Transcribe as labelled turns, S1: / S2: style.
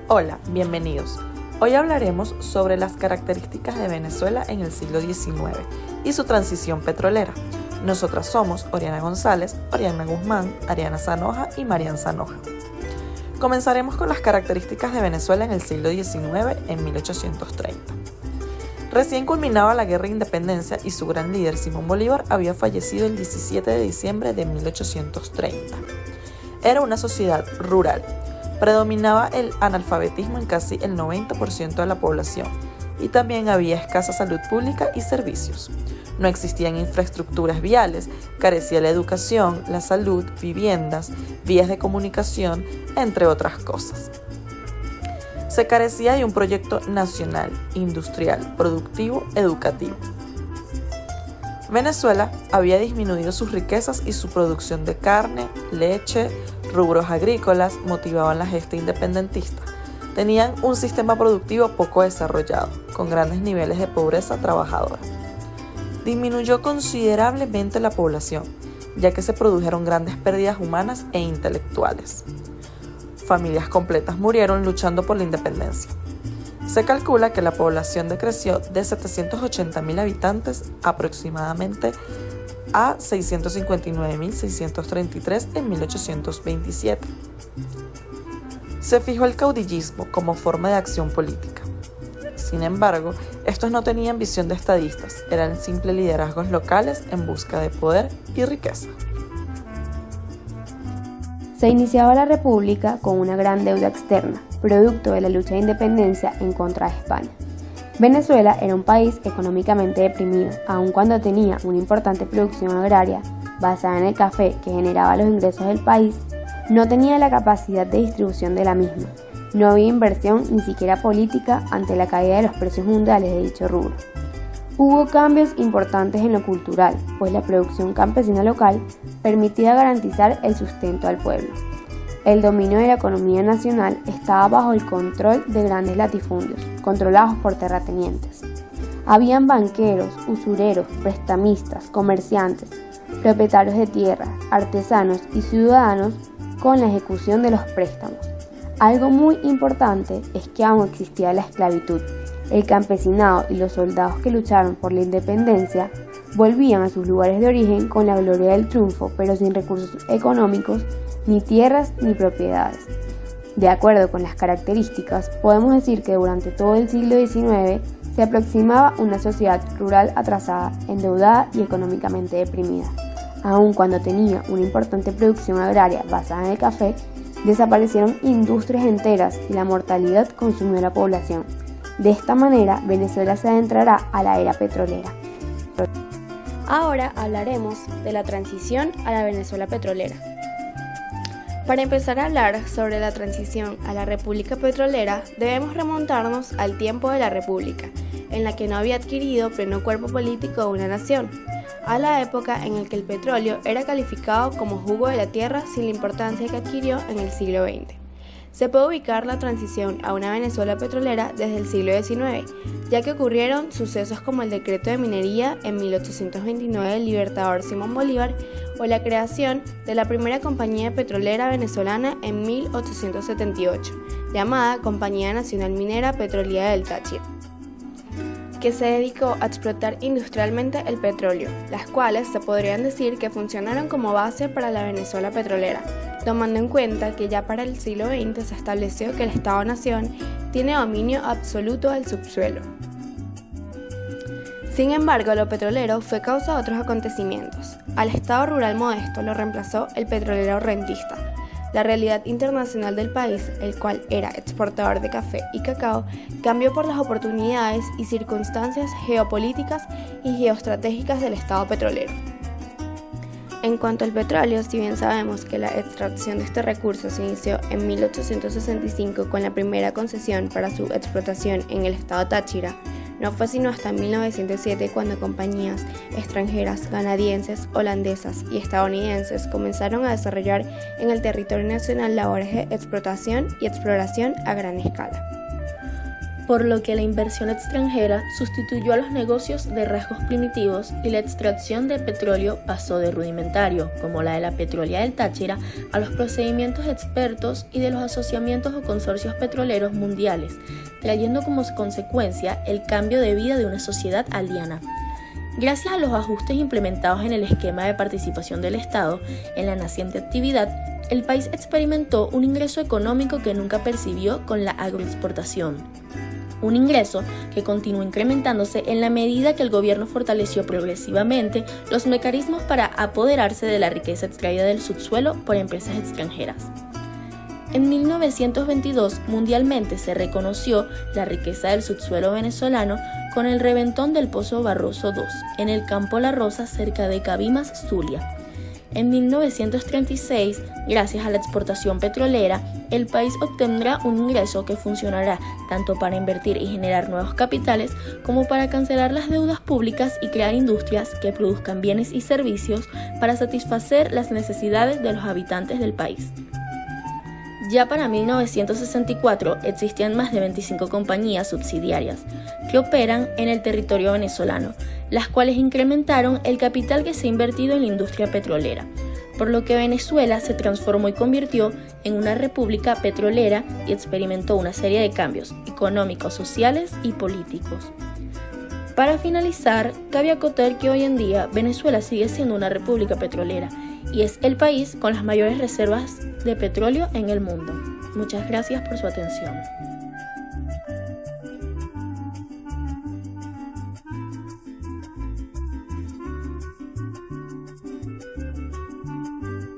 S1: Hola, bienvenidos. Hoy hablaremos sobre las características de Venezuela en el siglo XIX y su transición petrolera. Nosotras somos Oriana González, Oriana Guzmán, Ariana Zanoja y Marian Zanoja. Comenzaremos con las características de Venezuela en el siglo XIX en 1830. Recién culminaba la Guerra de Independencia y su gran líder Simón Bolívar había fallecido el 17 de diciembre de 1830. Era una sociedad rural. Predominaba el analfabetismo en casi el 90% de la población y también había escasa salud pública y servicios. No existían infraestructuras viales, carecía la educación, la salud, viviendas, vías de comunicación, entre otras cosas. Se carecía de un proyecto nacional, industrial, productivo, educativo. Venezuela había disminuido sus riquezas y su producción de carne, leche, rubros agrícolas motivaban la gesta independentista. Tenían un sistema productivo poco desarrollado, con grandes niveles de pobreza trabajadora. Disminuyó considerablemente la población, ya que se produjeron grandes pérdidas humanas e intelectuales. Familias completas murieron luchando por la independencia. Se calcula que la población decreció de 780.000 habitantes aproximadamente a 659.633 en 1827. Se fijó el caudillismo como forma de acción política. Sin embargo, estos no tenían visión de estadistas, eran simples liderazgos locales en busca de poder y riqueza.
S2: Se iniciaba la República con una gran deuda externa, producto de la lucha de independencia en contra de España. Venezuela era un país económicamente deprimido, aun cuando tenía una importante producción agraria basada en el café que generaba los ingresos del país, no tenía la capacidad de distribución de la misma. No había inversión ni siquiera política ante la caída de los precios mundiales de dicho rubro. Hubo cambios importantes en lo cultural, pues la producción campesina local permitía garantizar el sustento al pueblo. El dominio de la economía nacional estaba bajo el control de grandes latifundios, controlados por terratenientes. Habían banqueros, usureros, prestamistas, comerciantes, propietarios de tierras, artesanos y ciudadanos con la ejecución de los préstamos. Algo muy importante es que aún existía la esclavitud. El campesinado y los soldados que lucharon por la independencia volvían a sus lugares de origen con la gloria del triunfo, pero sin recursos económicos, ni tierras ni propiedades. De acuerdo con las características, podemos decir que durante todo el siglo XIX se aproximaba una sociedad rural atrasada, endeudada y económicamente deprimida. Aun cuando tenía una importante producción agraria basada en el café, desaparecieron industrias enteras y la mortalidad consumió a la población. De esta manera, Venezuela se adentrará a la era petrolera.
S3: Ahora hablaremos de la transición a la Venezuela petrolera. Para empezar a hablar sobre la transición a la República Petrolera, debemos remontarnos al tiempo de la República, en la que no había adquirido pleno cuerpo político una nación, a la época en la que el petróleo era calificado como jugo de la tierra sin la importancia que adquirió en el siglo XX. Se puede ubicar la transición a una Venezuela petrolera desde el siglo XIX, ya que ocurrieron sucesos como el decreto de minería en 1829 del libertador Simón Bolívar o la creación de la primera compañía petrolera venezolana en 1878, llamada Compañía Nacional Minera Petrolera del Táchira, que se dedicó a explotar industrialmente el petróleo, las cuales se podrían decir que funcionaron como base para la Venezuela petrolera, tomando en cuenta que ya para el siglo XX se estableció que el Estado-Nación tiene dominio absoluto del subsuelo. Sin embargo, lo petrolero fue causa de otros acontecimientos. Al Estado rural modesto lo reemplazó el petrolero rentista. La realidad internacional del país, el cual era exportador de café y cacao, cambió por las oportunidades y circunstancias geopolíticas y geoestratégicas del Estado petrolero. En cuanto al petróleo, si bien sabemos que la extracción de este recurso se inició en 1865 con la primera concesión para su explotación en el estado Táchira, no fue sino hasta 1907 cuando compañías extranjeras, canadienses, holandesas y estadounidenses comenzaron a desarrollar en el territorio nacional labores de explotación y exploración a gran escala.
S4: por lo que la inversión extranjera sustituyó a los negocios de rasgos primitivos y la extracción de petróleo pasó de rudimentario, como la de la Petrolera del Táchira, a los procedimientos expertos y de los asociamientos o consorcios petroleros mundiales, trayendo como consecuencia el cambio de vida de una sociedad aldeana. Gracias a los ajustes implementados en el esquema de participación del Estado en la naciente actividad, el país experimentó un ingreso económico que nunca percibió con la agroexportación. Un ingreso que continuó incrementándose en la medida que el gobierno fortaleció progresivamente los mecanismos para apoderarse de la riqueza extraída del subsuelo por empresas extranjeras. En 1922, mundialmente se reconoció la riqueza del subsuelo venezolano con el reventón del Pozo Barroso II, en el Campo La Rosa, cerca de Cabimas, Zulia. En 1936, gracias a la exportación petrolera, el país obtendrá un ingreso que funcionará tanto para invertir y generar nuevos capitales como para cancelar las deudas públicas y crear industrias que produzcan bienes y servicios para satisfacer las necesidades de los habitantes del país. Ya para 1964 existían más de 25 compañías subsidiarias que operan en el territorio venezolano, las cuales incrementaron el capital que se ha invertido en la industria petrolera, por lo que Venezuela se transformó y convirtió en una república petrolera y experimentó una serie de cambios económicos, sociales y políticos. Para finalizar, cabe acotar que hoy en día Venezuela sigue siendo una república petrolera y es el país con las mayores reservas de petróleo en el mundo. Muchas gracias por su atención.